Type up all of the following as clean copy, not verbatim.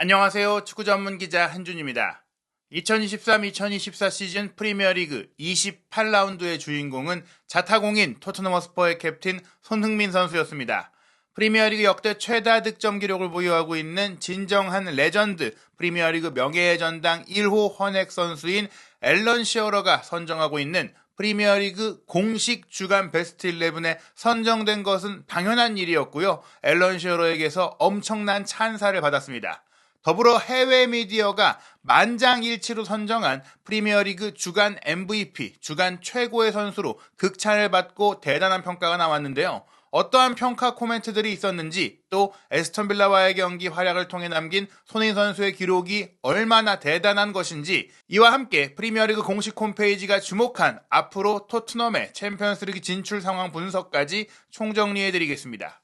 안녕하세요. 축구 전문 기자 한준입니다. 2023-2024 시즌 프리미어리그 28라운드의 주인공은 자타공인 토트넘 허스퍼의 캡틴 손흥민 선수였습니다. 프리미어리그 역대 최다 득점 기록을 보유하고 있는 진정한 레전드 프리미어리그 명예의 전당 1호 헌액 선수인 앨런 시어러가 선정하고 있는 프리미어리그 공식 주간 베스트 11에 선정된 것은 당연한 일이었고요. 앨런 시어러에게서 엄청난 찬사를 받았습니다. 더불어 해외 미디어가 만장일치로 선정한 프리미어리그 주간 MVP, 주간 최고의 선수로 극찬을 받고 대단한 평가가 나왔는데요. 어떠한 평가 코멘트들이 있었는지, 또 에스턴 빌라와의 경기 활약을 통해 남긴 손흥민 선수의 기록이 얼마나 대단한 것인지, 이와 함께 프리미어리그 공식 홈페이지가 주목한 앞으로 토트넘의 챔피언스리그 진출 상황 분석까지 총정리해드리겠습니다.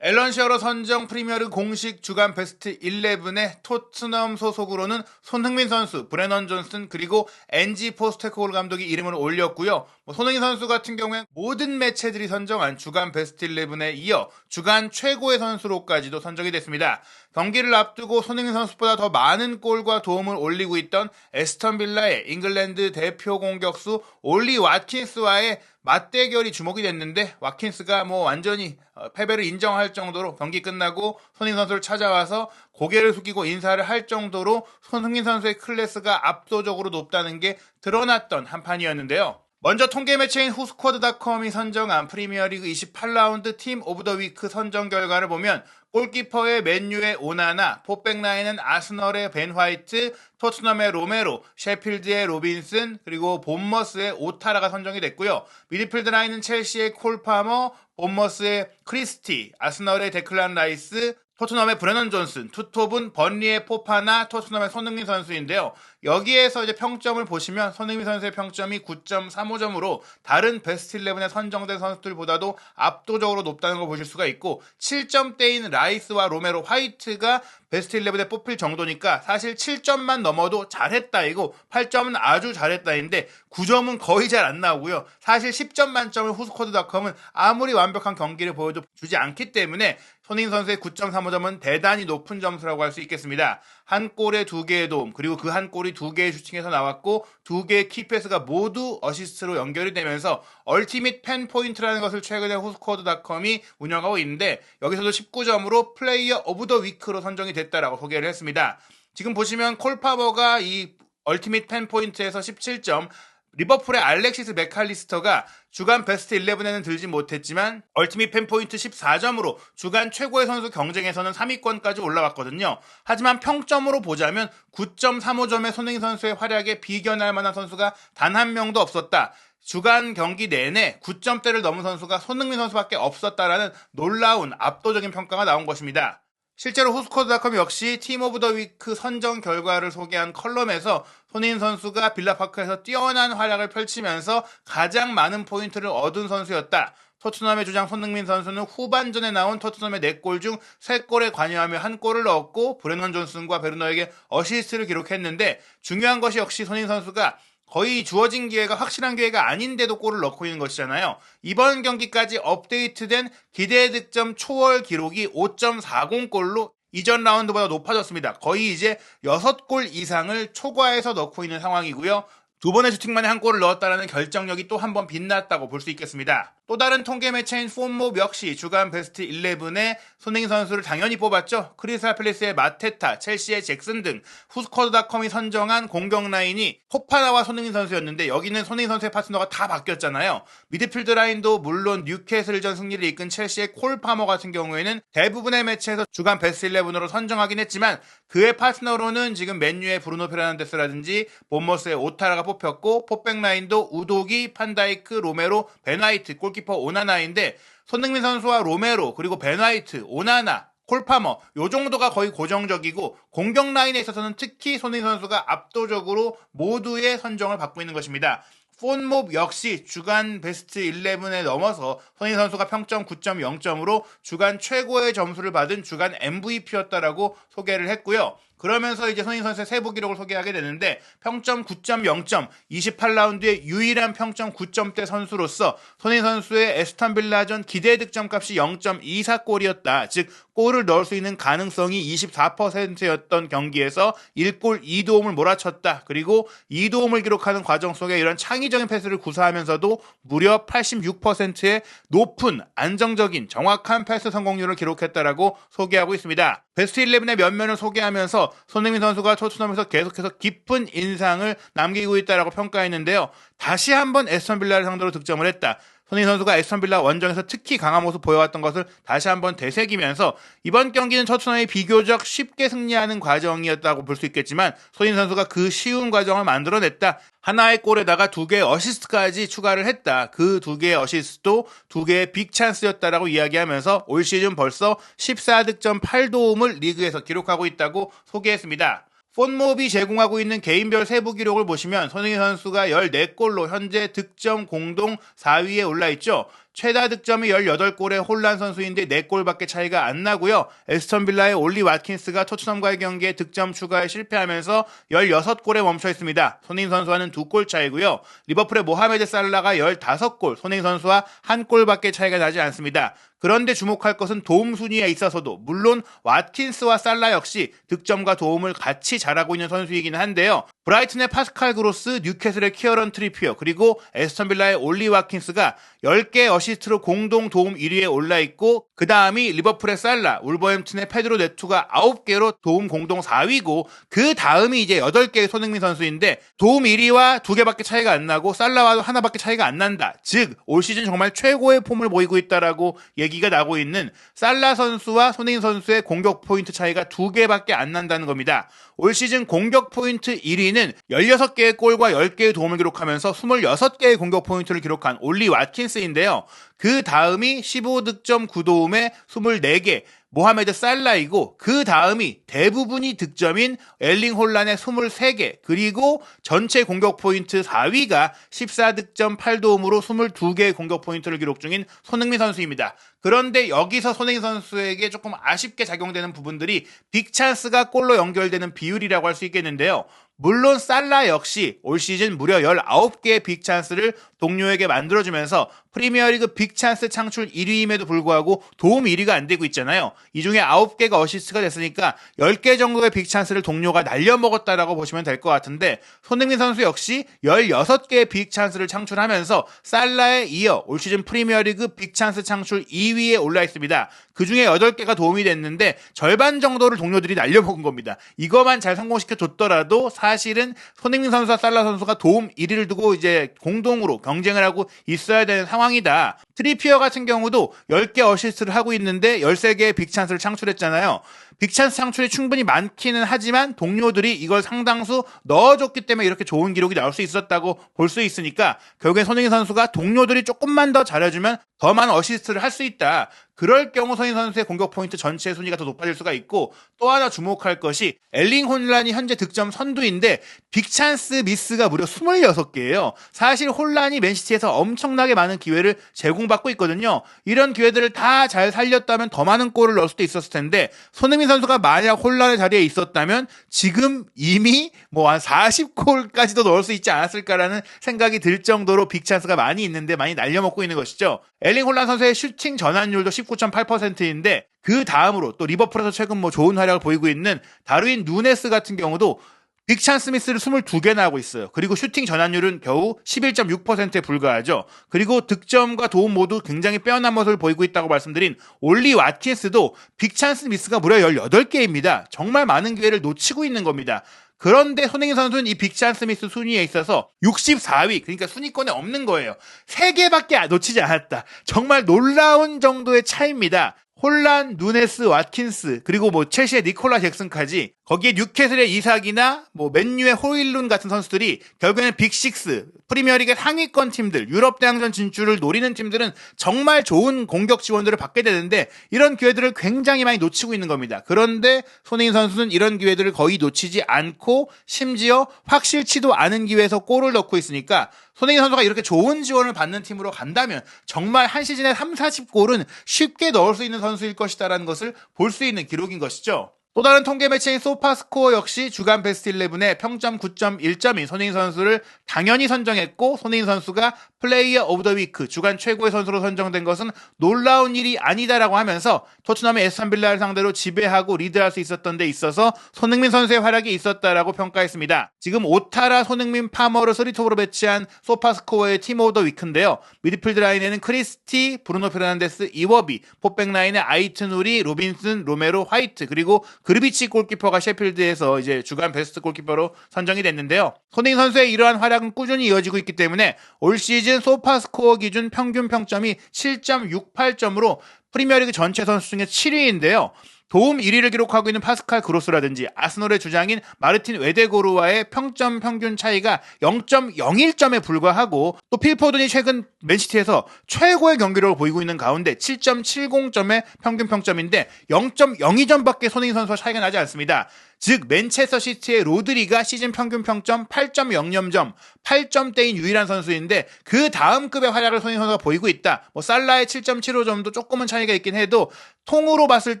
앨런 시어러 선정 프리미어리그 공식 주간 베스트 11에 토트넘 소속으로는 손흥민 선수, 브레넌 존슨, 그리고 엔지 포스테코글 감독이 이름을 올렸고요. 손흥민 선수 같은 경우엔 모든 매체들이 선정한 주간 베스트 11에 이어 주간 최고의 선수로까지도 선정이 됐습니다. 경기를 앞두고 손흥민 선수보다 더 많은 골과 도움을 올리고 있던 에스턴 빌라의 잉글랜드 대표 공격수 올리 왓킨스와의 맞대결이 주목이 됐는데, 왓킨스가 완전히 패배를 인정할 정도로 경기 끝나고 손흥민 선수를 찾아와서 고개를 숙이고 인사를 할 정도로 손흥민 선수의 클래스가 압도적으로 높다는 게 드러났던 한 판이었는데요. 먼저 통계 매체인 후스쿼드닷컴이 선정한 프리미어리그 28라운드 팀 오브 더 위크 선정 결과를 보면 골키퍼의 맨유의 오나나, 포백라인은 아스널의 벤 화이트, 토트넘의 로메로, 셰필드의 로빈슨, 그리고 본머스의 오타라가 선정이 됐고요. 미드필드 라인은 첼시의 콜 파머, 본머스의 크리스티, 아스널의 데클란 라이스, 토트넘의 브레넌 존슨, 투톱은 번리의 포파나, 토트넘의 손흥민 선수인데요. 여기에서 이제 평점을 보시면 손흥민 선수의 평점이 9.35점으로 다른 베스트 11에 선정된 선수들보다도 압도적으로 높다는 걸 보실 수가 있고, 7점대인 라이스와 로메로, 화이트가 베스트 11에 뽑힐 정도니까 사실 7점만 넘어도 잘했다 이고 8점은 아주 잘했다인데 9점은 거의 잘 안 나오고요. 사실 10점 만점을 후스코드닷컴은 아무리 완벽한 경기를 보여도 주지 않기 때문에 손흥민 선수의 9.35점은 대단히 높은 점수라고 할 수 있겠습니다. 한 골에 2개의 도움, 그리고 그 한 골이 2개의 슈팅에서 나왔고 2개의 키패스가 모두 어시스트로 연결이 되면서 얼티밋 팬 포인트라는 것을 최근에 후스코드닷컴이 운영하고 있는데, 여기서도 19점으로 플레이어 오브 더 위크로 선정이 됐다라고 소개를 했습니다. 지금 보시면 콜파버가 이 얼티밋 팬 포인트에서 17점, 리버풀의 알렉시스 맥칼리스터가 주간 베스트 11에는 들지 못했지만 얼티밋 팬포인트 14점으로 주간 최고의 선수 경쟁에서는 3위권까지 올라왔거든요. 하지만 평점으로 보자면 9.35점의 손흥민 선수의 활약에 비견할 만한 선수가 단 한 명도 없었다. 주간 경기 내내 9점대를 넘은 선수가 손흥민 선수밖에 없었다라는 놀라운 압도적인 평가가 나온 것입니다. 실제로 후스코드닷컴 역시 팀 오브 더 위크 선정 결과를 소개한 컬럼에서 손흥민 선수가 빌라파크에서 뛰어난 활약을 펼치면서 가장 많은 포인트를 얻은 선수였다. 토트넘의 주장 손흥민 선수는 후반전에 나온 토트넘의 4골 중 3골에 관여하며 1골을 넣었고, 브레넌 존슨과 베르너에게 어시스트를 기록했는데, 중요한 것이 역시 손흥민 선수가 거의 주어진 기회가 확실한 기회가 아닌데도 골을 넣고 있는 것이잖아요. 이번 경기까지 업데이트된 기대 득점 초월 기록이 5.40골로 이전 라운드보다 높아졌습니다. 거의 이제 6골 이상을 초과해서 넣고 있는 상황이고요. 2번의 슈팅만에 1골을 넣었다는 결정력이 또 한 번 빛났다고 볼 수 있겠습니다. 또 다른 통계 매체인 폼몹 역시 주간 베스트 11에 손흥민 선수를 당연히 뽑았죠. 크리스탈 팰리스의 마테타, 첼시의 잭슨 등 후스코드닷컴이 선정한 공격 라인이 포파나와 손흥민 선수였는데, 여기는 손흥민 선수의 파트너가 다 바뀌었잖아요. 미드필드 라인도 물론 뉴캐슬전 승리를 이끈 첼시의 콜 파머 같은 경우에는 대부분의 매체에서 주간 베스트 11으로 선정하긴 했지만, 그의 파트너로는 지금 맨유의 브루노 페르난데스라든지 본머스의 오타라가 뽑혔고, 포백 라인도 우도기, 판다이크, 로메로, 벤 화이트, 골키퍼 오나나인데, 손흥민 선수와 로메로, 그리고 벤 화이트, 오나나, 콜파머 요 정도가 거의 고정적이고, 공격 라인에 있어서는 특히 손흥민 선수가 압도적으로 모두의 선정을 받고 있는 것입니다. 폼몹 역시 주간 베스트 11에 넘어서 손흥민 선수가 평점 9.0점으로 주간 최고의 점수를 받은 주간 MVP였다라고 소개를 했고요. 그러면서 이제 손흥민 선수의 세부 기록을 소개하게 되는데 평점 9.0점, 28라운드의 유일한 평점 9점대 선수로서 손흥민 선수의 에스턴 빌라전 기대 득점값이 0.24골이었다. 즉 골을 넣을 수 있는 가능성이 24%였던 경기에서 1골 2도움을 몰아쳤다. 그리고 2도움을 기록하는 과정 속에 이런 창의적인 패스를 구사하면서도 무려 86%의 높은 안정적인 정확한 패스 성공률을 기록했다라고 소개하고 있습니다. 베스트 11의 면면을 소개하면서 손흥민 선수가 토트넘에서 계속해서 깊은 인상을 남기고 있다라고 평가했는데요. 다시 한번 에스턴 빌라를 상대로 득점을 했다. 손흥민 선수가 에스턴 빌라 원정에서 특히 강한 모습 보여왔던 것을 다시 한번 되새기면서 이번 경기는 토트넘이 비교적 쉽게 승리하는 과정이었다고 볼 수 있겠지만 손흥민 선수가 그 쉬운 과정을 만들어냈다. 하나의 골에다가 2개의 어시스트까지 추가를 했다. 그 2개의 어시스트도 2개의 빅찬스였다라고 이야기하면서 올 시즌 벌써 14득점 8도움을 리그에서 기록하고 있다고 소개했습니다. 폰몹이 제공하고 있는 개인별 세부 기록을 보시면 손흥민 선수가 14골로 현재 득점 공동 4위에 올라있죠. 최다 득점이 18골의 홀란 선수인데 4골밖에 차이가 안 나고요. 에스턴 빌라의 올리 와킨스가 토트넘과의 경기에 득점 추가에 실패하면서 16골에 멈춰 있습니다. 손흥민 선수와는 2골 차이고요. 리버풀의 모하메드 살라가 15골, 손흥민 선수와 1골밖에 차이가 나지 않습니다. 그런데 주목할 것은 도움 순위에 있어서도 물론 와킨스와 살라 역시 득점과 도움을 같이 잘하고 있는 선수이긴 한데요. 브라이튼의 파스칼 그로스, 뉴캐슬의 키어런 트리피어, 그리고 에스턴 빌라의 올리 와킨스가 10개 어시스트로 공동 도움 1위에 올라있고 그 다음이 리버풀의 살라, 울버햄튼의 페드로 네투가 9개로 도움 공동 4위고 그 다음이 이제 8개의 손흥민 선수인데 도움 1위와 2개밖에 차이가 안 나고 살라와도 하나밖에 차이가 안 난다. 즉 올 시즌 정말 최고의 폼을 보이고 있다라고 얘기가 나고 있는 살라 선수와 손흥민 선수의 공격 포인트 차이가 2개밖에 안 난다는 겁니다. 올 시즌 공격 포인트 1위는 16개의 골과 10개의 도움을 기록하면서 26개의 공격 포인트를 기록한 올리 와킨스인데요. 그 다음이 15득점 9도움에 24개, 모하메드 살라이고 그 다음이 대부분이 득점인 엘링 홀란의 23개, 그리고 전체 공격 포인트 4위가 14득점 8도움으로 22개의 공격 포인트를 기록 중인 손흥민 선수입니다. 그런데 여기서 손흥민 선수에게 조금 아쉽게 작용되는 부분들이 빅찬스가 골로 연결되는 비율이라고 할 수 있겠는데요. 물론 살라 역시 올 시즌 무려 19개의 빅찬스를 동료에게 만들어주면서 프리미어리그 빅찬스 창출 1위임에도 불구하고 도움 1위가 안 되고 있잖아요. 이 중에 9개가 어시스트가 됐으니까 10개 정도의 빅찬스를 동료가 날려먹었다라고 보시면 될 것 같은데 손흥민 선수 역시 16개의 빅찬스를 창출하면서 살라에 이어 올 시즌 프리미어리그 빅찬스 창출 2위에 올라 있습니다. 그 중에 8개가 도움이 됐는데 절반 정도를 동료들이 날려먹은 겁니다. 이거만 잘 성공시켜줬더라도 사실은 손흥민 선수와 살라 선수가 도움 1위를 두고 이제 공동으로 경쟁을 하고 있어야 되는 상황이다. 트리피어 같은 경우도 10개 어시스트를 하고 있는데 13개의 빅찬스를 창출했잖아요. 빅찬스 창출이 충분히 많기는 하지만 동료들이 이걸 상당수 넣어줬기 때문에 이렇게 좋은 기록이 나올 수 있었다고 볼 수 있으니까 결국엔 손흥민 선수가 동료들이 조금만 더 잘해주면 더 많은 어시스트를 할 수 있다. 그럴 경우 손흥민 선수의 공격 포인트 전체 순위가 더 높아질 수가 있고 또 하나 주목할 것이 엘링 홀란이 현재 득점 선두인데 빅찬스 미스가 무려 26개예요. 사실 홀란이 맨시티에서 엄청나게 많은 기회를 제공받고 있거든요. 이런 기회들을 다 잘 살렸다면 더 많은 골을 넣을 수도 있었을 텐데 손흥민 선수가 만약 홀란의 자리에 있었다면 지금 이미 뭐 한 40골까지도 넣을 수 있지 않았을까라는 생각이 들 정도로 빅찬스가 많이 있는데 많이 날려먹고 있는 것이죠. 엘링 홀란 선수의 슈팅 전환율도 19.8%인데 그 다음으로 또 리버풀에서 최근 뭐 좋은 활약을 보이고 있는 다르윈 누네스 같은 경우도 빅찬스 미스를 22개나 하고 있어요. 그리고 슈팅 전환율은 겨우 11.6%에 불과하죠. 그리고 득점과 도움 모두 굉장히 빼어난 모습을 보이고 있다고 말씀드린 올리 와킨스도 빅찬스 미스가 무려 18개입니다. 정말 많은 기회를 놓치고 있는 겁니다. 그런데 손흥민 선수는 이 빅찬스 미스 순위에 있어서 64위, 그러니까 순위권에 없는 거예요. 3개밖에 놓치지 않았다. 정말 놀라운 정도의 차이입니다. 홀란, 누네스, 와킨스, 그리고 뭐 첼시의 니콜라 잭슨까지 거기에 뉴캐슬의 이삭이나 뭐 맨유의 호일룬 같은 선수들이 결국에는 빅식스, 프리미어리그 상위권 팀들, 유럽 대항전 진출을 노리는 팀들은 정말 좋은 공격 지원들을 받게 되는데 이런 기회들을 굉장히 많이 놓치고 있는 겁니다. 그런데 손흥민 선수는 이런 기회들을 거의 놓치지 않고 심지어 확실치도 않은 기회에서 골을 넣고 있으니까 손흥민 선수가 이렇게 좋은 지원을 받는 팀으로 간다면 정말 한 시즌에 30, 40골은 쉽게 넣을 수 있는 선수일 것이다라는 것을 볼 수 있는 기록인 것이죠. 또 다른 통계 매체인 소파스코어 역시 주간 베스트 11에 평점 9.1점인 손흥민 선수를 당연히 선정했고, 손흥민 선수가 플레이어 오브 더 위크 주간 최고의 선수로 선정된 것은 놀라운 일이 아니다라고 하면서 토트넘의 에스턴 빌라를 상대로 지배하고 리드할 수 있었던 데 있어서 손흥민 선수의 활약이 있었다라고 평가했습니다. 지금 오타라, 손흥민, 파머를 3톱으로 배치한 소파스코어의 팀 오브 더 위크인데요. 미드필드 라인에는 크리스티, 브루노 페르난데스, 이워비, 포백 라인에 아이트누리, 로빈슨, 로메로, 화이트, 그리고 그르비치 골키퍼가 셰필드에서 이제 주간 베스트 골키퍼로 선정이 됐는데요. 손흥민 선수의 이러한 활약은 꾸준히 이어지고 있기 때문에 올 시즌 소파스코어 기준 평균 평점이 7.68점으로 프리미어리그 전체 선수 중에 7위인데요. 도움 1위를 기록하고 있는 파스칼 그로스라든지 아스널의 주장인 마르틴 웨데고르와의 평점 평균 차이가 0.01점에 불과하고, 또 필포든이 최근 맨시티에서 최고의 경기력을 보이고 있는 가운데 7.70점의 평균 평점인데 0.02점밖에 손흥민 선수와 차이가 나지 않습니다. 즉 맨체스터 시티의 로드리가 시즌 평균 평점 8.00점, 8점대인 유일한 선수인데 그 다음 급의 활약을 손흥민 선수가 보이고 있다. 살라의 7.75점도 조금은 차이가 있긴 해도 통으로 봤을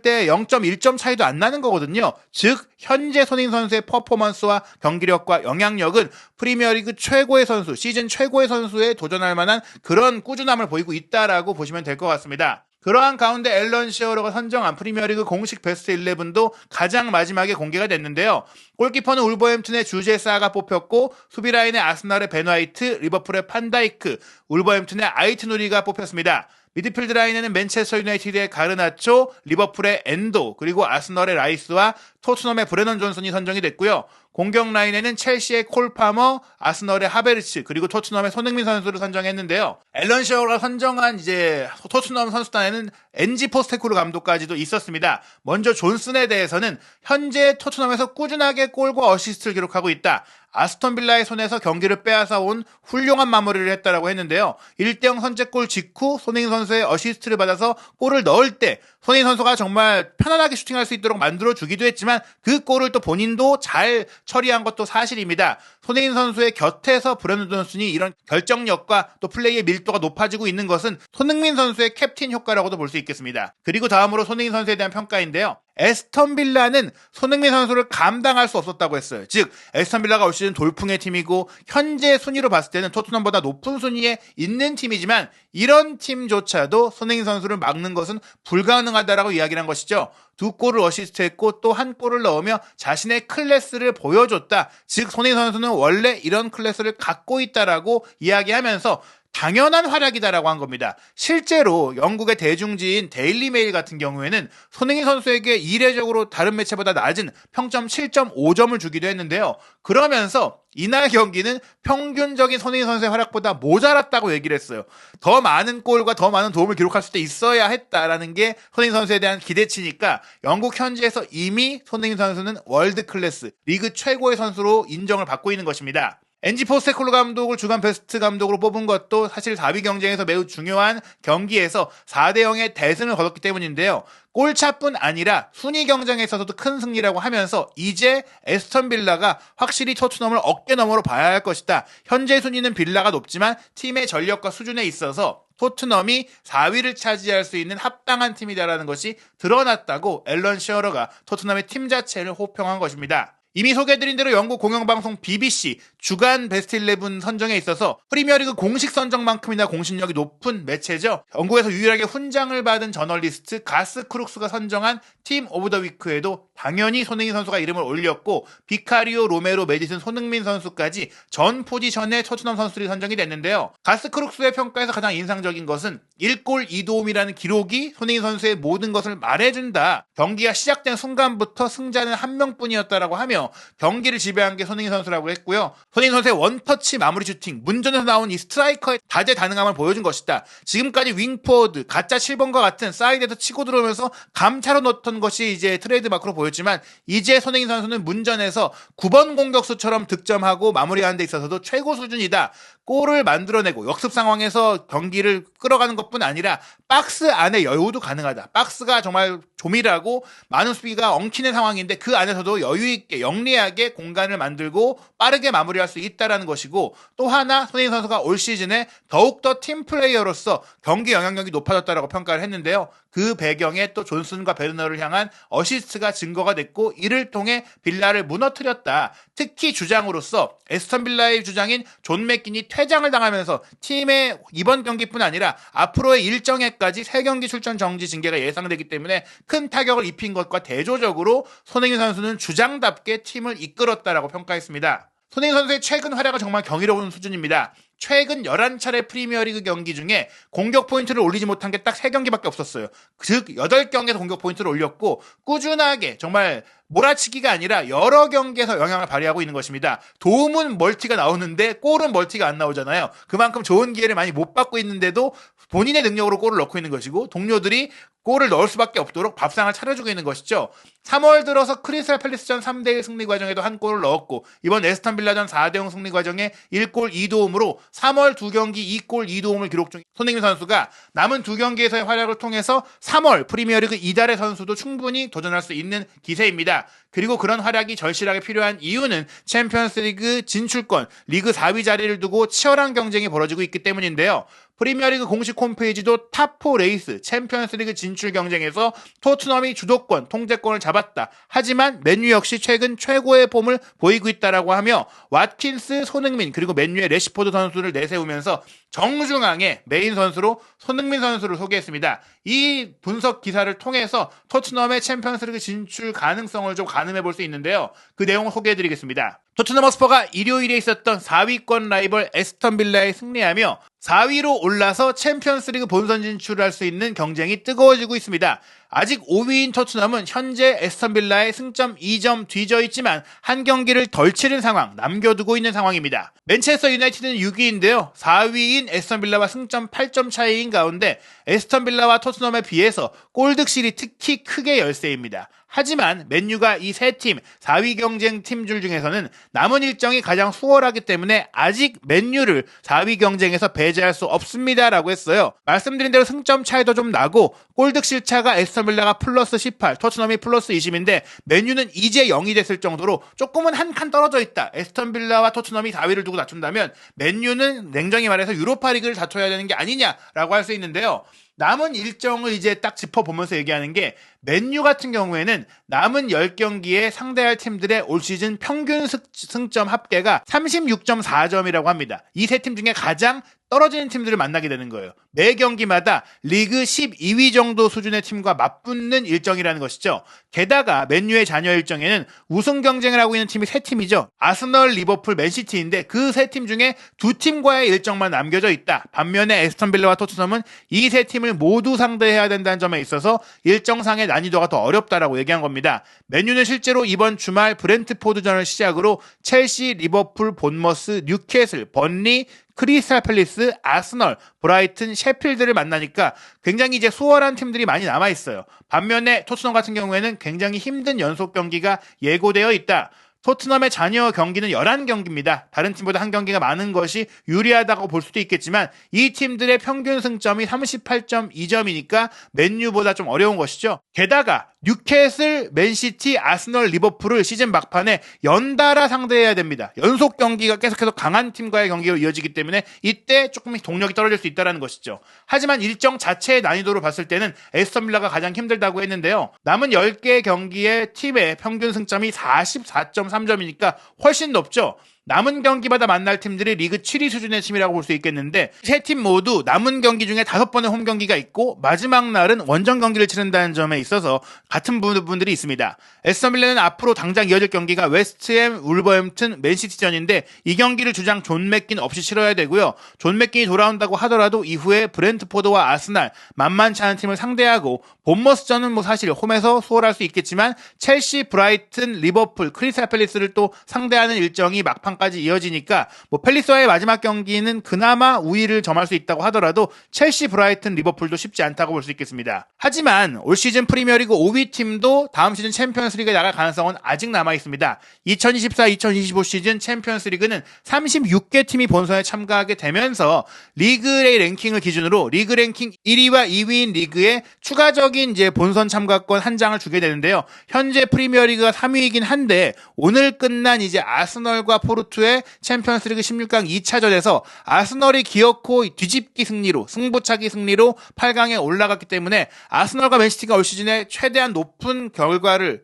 때 0.1점 차이도 안 나는 거거든요. 즉 현재 손흥민 선수의 퍼포먼스와 경기력과 영향력은 프리미어리그 최고의 선수, 시즌 최고의 선수에 도전할 만한 그런 꾸준함을 보이고 있다라고 보시면 될 것 같습니다. 그러한 가운데 앨런 시어러가 선정한 프리미어리그 공식 베스트 11도 가장 마지막에 공개가 됐는데요. 골키퍼는 울버햄튼의 주제 사가 뽑혔고, 수비라인의 아스널의 벤 화이트, 리버풀의 판다이크, 울버햄튼의 아이트누리가 뽑혔습니다. 미드필드 라인에는 맨체스터 유나이티드의 가르나초, 리버풀의 엔도, 그리고 아스널의 라이스와 토트넘의 브레넌 존슨이 선정이 됐고요. 공격 라인에는 첼시의 콜 파머, 아스널의 하베르츠, 그리고 토트넘의 손흥민 선수를 선정했는데요. 앨런 시어러가 선정한 이제 토트넘 선수단에는 엔지 포스테코글 감독까지도 있었습니다. 먼저 존슨에 대해서는 현재 토트넘에서 꾸준하게 골과 어시스트를 기록하고 있다. 아스톤 빌라의 손에서 경기를 빼앗아 온 훌륭한 마무리를 했다라고 했는데요. 1대0 선제골 직후 손흥민 선수의 어시스트를 받아서 골을 넣을 때 손흥민 선수가 정말 편안하게 슈팅할 수 있도록 만들어주기도 했지만 그 골을 또 본인도 잘 처리한 것도 사실입니다. 손흥민 선수의 곁에서 브레넌 존슨이 이런 결정력과 또 플레이의 밀도가 높아지고 있는 것은 손흥민 선수의 캡틴 효과라고도 볼 수 있겠습니다. 그리고 다음으로 손흥민 선수에 대한 평가인데요. 에스턴 빌라는 손흥민 선수를 감당할 수 없었다고 했어요. 즉 에스턴 빌라가 올 시즌 돌풍의 팀이고 현재 순위로 봤을 때는 토트넘보다 높은 순위에 있는 팀이지만 이런 팀조차도 손흥민 선수를 막는 것은 불가능하다라고 이야기를 한 것이죠. 2골을 어시스트했고 또 1골을 넣으며 자신의 클래스를 보여줬다. 즉 손흥민 선수는 원래 이런 클래스를 갖고 있다라고 이야기하면서 당연한 활약이다라고 한 겁니다. 실제로 영국의 대중지인 데일리 메일 같은 경우에는 손흥민 선수에게 이례적으로 다른 매체보다 낮은 평점 7.5점을 주기도 했는데요. 그러면서 이날 경기는 평균적인 손흥민 선수의 활약보다 모자랐다고 얘기를 했어요. 더 많은 골과 더 많은 도움을 기록할 수 있어야 했다라는 게 손흥민 선수에 대한 기대치니까 영국 현지에서 이미 손흥민 선수는 월드 클래스, 리그 최고의 선수로 인정을 받고 있는 것입니다. 엔지 포스테코글 감독을 주간 베스트 감독으로 뽑은 것도 사실 4위 경쟁에서 매우 중요한 경기에서 4대0의 대승을 거뒀기 때문인데요. 골차뿐 아니라 순위 경쟁에 있어서도 큰 승리라고 하면서 이제 에스턴 빌라가 확실히 토트넘을 어깨너머로 봐야 할 것이다. 현재 순위는 빌라가 높지만 팀의 전력과 수준에 있어서 토트넘이 4위를 차지할 수 있는 합당한 팀이다라는 것이 드러났다고 앨런 시어러가 토트넘의 팀 자체를 호평한 것입니다. 이미 소개해드린 대로 영국 공영방송 BBC 주간 베스트 11 선정에 있어서 프리미어리그 공식 선정만큼이나 공신력이 높은 매체죠. 영국에서 유일하게 훈장을 받은 저널리스트 가스 크룩스가 선정한 팀 오브 더 위크에도 당연히 손흥민 선수가 이름을 올렸고 비카리오, 로메로, 메디슨, 손흥민 선수까지 전 포지션의 토트넘 선수들이 선정이 됐는데요. 가스 크룩스의 평가에서 가장 인상적인 것은 1골 2도움이라는 기록이 손흥민 선수의 모든 것을 말해준다. 경기가 시작된 순간부터 승자는 한 명뿐이었다라고 하며 경기를 지배한 게 손흥민 선수라고 했고요. 손흥민 선수의 원터치 마무리 슈팅, 문전에서 나온 이 스트라이커의 다재다능함을 보여준 것이다. 지금까지 윙포워드, 가짜 7번과 같은 사이드에서 치고 들어오면서 감차로 넣었던 것이 이제 트레이드마크로 보였지만 이제 손흥민 선수는 문전에서 9번 공격수처럼 득점하고 마무리하는 데 있어서도 최고 수준이다. 골을 만들어내고 역습 상황에서 경기를 끌어가는 것뿐 아니라 박스 안에 여유도 가능하다. 박스가 정말 조밀하고 많은 수비가 엉키는 상황인데 그 안에서도 여유 있게 영리하게 공간을 만들고 빠르게 마무리할 수 있다는 것이고, 또 하나 손흥민 선수가 올 시즌에 더욱더 팀 플레이어로서 경기 영향력이 높아졌다고 평가를 했는데요. 그 배경에 또 존슨과 베르너를 향한 어시스트가 증거가 됐고, 이를 통해 빌라를 무너뜨렸다. 특히 주장으로서 에스턴 빌라의 주장인 존 맥긴이 퇴장을 당하면서 팀의 이번 경기뿐 아니라 앞으로의 일정에까지 3경기 출전 정지 징계가 예상되기 때문에 큰 타격을 입힌 것과 대조적으로 손흥민 선수는 주장답게 팀을 이끌었다라고 평가했습니다. 손흥민 선수의 최근 활약은 정말 경이로운 수준입니다. 최근 11차례 프리미어리그 경기 중에 공격 포인트를 올리지 못한 게 딱 3경기밖에 없었어요. 즉 8경기에서 공격 포인트를 올렸고, 꾸준하게 정말 몰아치기가 아니라 여러 경기에서 영향을 발휘하고 있는 것입니다. 도움은 멀티가 나오는데 골은 멀티가 안 나오잖아요. 그만큼 좋은 기회를 많이 못 받고 있는데도 본인의 능력으로 골을 넣고 있는 것이고, 동료들이 골을 넣을 수밖에 없도록 밥상을 차려주고 있는 것이죠. 3월 들어서 크리스탈 팰리스전 3대1 승리 과정에도 한 골을 넣었고, 이번 에스턴 빌라전 4대0 승리 과정에 1골 2도움으로 3월 2경기 2골 2도움을 기록 중인 손흥민 선수가 남은 2경기에서의 활약을 통해서 3월 프리미어리그 이달의 선수도 충분히 도전할 수 있는 기세입니다. 그리고 그런 활약이 절실하게 필요한 이유는 챔피언스리그 진출권, 리그 4위 자리를 두고 치열한 경쟁이 벌어지고 있기 때문인데요. 프리미어리그 공식 홈페이지도 탑4 레이스 챔피언스리그 진출 경쟁에서 토트넘이 주도권, 통제권을 잡았다. 하지만 맨유 역시 최근 최고의 폼을 보이고 있다라고 하며 왓킨스, 손흥민 그리고 맨유의 레시포드 선수를 내세우면서 정중앙의 메인 선수로 손흥민 선수를 소개했습니다. 이 분석 기사를 통해서 토트넘의 챔피언스리그 진출 가능성을 좀 가늠해 볼 수 있는데요. 그 내용을 소개해드리겠습니다. 토트넘 허스퍼가 일요일에 있었던 4위권 라이벌 에스턴 빌라에 승리하며 4위로 올라서 챔피언스리그 본선 진출할 수 있는 경쟁이 뜨거워지고 있습니다. 아직 5위인 토트넘은 현재 에스턴 빌라의 승점 2점 뒤져 있지만 한 경기를 덜 치른 상황, 남겨두고 있는 상황입니다. 맨체스터 유나이티드는 6위인데요. 4위인 에스턴 빌라와 승점 8점 차이인 가운데 에스턴 빌라와 토트넘에 비해서 골득실이 특히 크게 열세입니다. 하지만 맨유가 이 세 팀, 4위 경쟁 팀들 중에서는 남은 일정이 가장 수월하기 때문에 아직 맨유를 4위 경쟁에서 배제할 수 없습니다라고 했어요. 말씀드린 대로 승점 차이도 좀 나고 골득실 차가 에스턴 빌라가 플러스 18, 토트넘이 플러스 20인데 맨유는 이제 0이 됐을 정도로 조금은 한 칸 떨어져 있다. 에스턴 빌라와 토트넘이 4위를 두고 다툰다면 맨유는 냉정히 말해서 유로파리그를 다퉈야 되는 게 아니냐라고 할 수 있는데요. 남은 일정을 이제 딱 짚어보면서 얘기하는 게, 맨유 같은 경우에는 남은 10경기에 상대할 팀들의 올 시즌 평균 승점 합계가 36.4점이라고 합니다. 이 세 팀 중에 가장 떨어지는 팀들을 만나게 되는 거예요. 매 경기마다 리그 12위 정도 수준의 팀과 맞붙는 일정이라는 것이죠. 게다가 맨유의 잔여 일정에는 우승 경쟁을 하고 있는 팀이 3팀이죠. 아스널, 리버풀, 맨시티인데 그 3팀 중에 2팀과의 일정만 남겨져 있다. 반면에 에스턴 빌라와 토트넘은 이 3팀을 모두 상대해야 된다는 점에 있어서 일정상의 난이도가 더 어렵다라고 얘기한 겁니다. 맨유는 실제로 이번 주말 브렌트포드전을 시작으로 첼시, 리버풀, 본머스, 뉴캐슬, 번리, 크리스탈 팰리스, 아스널, 브라이튼, 셰필드를 만나니까 굉장히 이제 수월한 팀들이 많이 남아있어요. 반면에 토트넘 같은 경우에는 굉장히 힘든 연속 경기가 예고되어 있다. 토트넘의 잔여 경기는 11경기입니다. 다른 팀보다 한 경기가 많은 것이 유리하다고 볼 수도 있겠지만 이 팀들의 평균 승점이 38.2점이니까 맨유보다 좀 어려운 것이죠. 게다가 뉴캐슬, 맨시티, 아스널, 리버풀을 시즌 막판에 연달아 상대해야 됩니다. 연속 경기가 계속해서 강한 팀과의 경기로 이어지기 때문에 이때 조금 동력이 떨어질 수 있다는 것이죠. 하지만 일정 자체의 난이도로 봤을 때는 에스턴 빌라가 가장 힘들다고 했는데요. 남은 10개 경기의 팀의 평균 승점이 44.3점이니까 훨씬 높죠. 남은 경기마다 만날 팀들이 리그 7위 수준의 팀이라고 볼 수 있겠는데, 세 팀 모두 남은 경기 중에 5번의 홈 경기가 있고 마지막 날은 원정 경기를 치른다는 점에 있어서 같은 부분들이 있습니다. 에스턴 빌라는 앞으로 당장 이어질 경기가 웨스트햄, 울버햄튼, 맨시티전인데 이 경기를 주장 존 맥긴 없이 치러야 되고요. 존 맥긴이 돌아온다고 하더라도 이후에 브렌트포드와 아스날, 만만치 않은 팀을 상대하고, 본머스전은 사실 홈에서 수월할 수 있겠지만 첼시, 브라이튼, 리버풀, 크리스탈 팰리스를 또 상대하는 일정이 막판까지 전반까지 이어지니까 뭐 팰리스와의 마지막 경기는 그나마 우위를 점할 수 있다고 하더라도 첼시, 브라이튼, 리버풀도 쉽지 않다고 볼 수 있겠습니다. 하지만 올 시즌 프리미어리그 5위 팀도 다음 시즌 챔피언스리그에 나갈 가능성은 아직 남아 있습니다. 2024-2025 시즌 챔피언스리그는 36개 팀이 본선에 참가하게 되면서 리그의 랭킹을 기준으로 리그 랭킹 1위와 2위인 리그에 추가적인 이제 본선 참가권 한 장을 주게 되는데요. 현재 프리미어리그가 3위이긴 한데 오늘 끝난 이제 아스널과 포르투의 챔피언스리그 16강 2차전에서 아스널이 기어코 뒤집기 승리로 승부차기 승리로 8강에 올라갔기 때문에 아스널과 맨시티가 올 시즌에 최대한 높은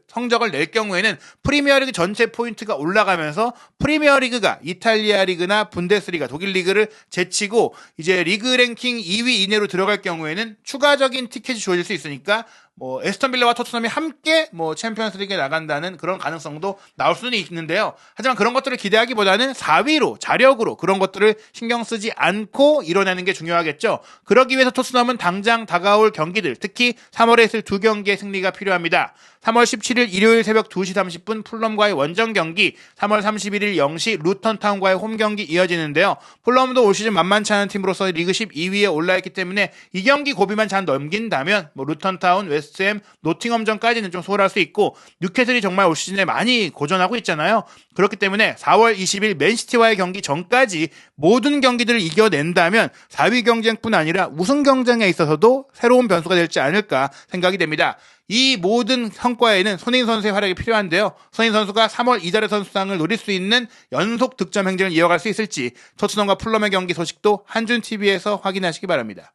성적을 낼 경우에는 프리미어리그 전체 포인트가 올라가면서 프리미어리그가 이탈리아 리그나 분데스리가 독일 리그를 제치고 이제 리그 랭킹 2위 이내로 들어갈 경우에는 추가적인 티켓이 주어질 수 있으니까 뭐 에스턴 빌라와 토트넘이 함께 뭐 챔피언스리그에 나간다는 그런 가능성도 나올 수는 있는데요. 하지만 그런 것들을 기대하기보다는 4위로 자력으로 그런 것들을 신경 쓰지 않고 이뤄내는 게 중요하겠죠. 그러기 위해서 토트넘은 당장 다가올 경기들, 특히 3월에 있을 2경기의 승리가 필요합니다. 3월 17일 일요일 새벽 2시 30분 풀럼과의 원정 경기, 3월 31일 0시 루턴타운과의 홈 경기 이어지는데요. 풀럼도 올 시즌 만만치 않은 팀으로서 리그 12위에 올라있기 때문에 이 경기 고비만 잘 넘긴다면 뭐 루턴타운, 웨스트햄, 노팅엄전까지는 좀 소홀할 수 있고 뉴캐슬이 정말 올 시즌에 많이 고전하고 있잖아요. 그렇기 때문에 4월 20일 맨시티와의 경기 전까지 모든 경기들을 이겨낸다면 4위 경쟁뿐 아니라 우승 경쟁에 있어서도 새로운 변수가 될지 않을까 생각이 됩니다. 이 모든 성과에는 손흥민 선수의 활약이 필요한데요. 손흥민 선수가 3월 이달의 선수상을 노릴 수 있는 연속 득점 행진을 이어갈 수 있을지 토트넘과 풀럼의 경기 소식도 한준TV에서 확인하시기 바랍니다.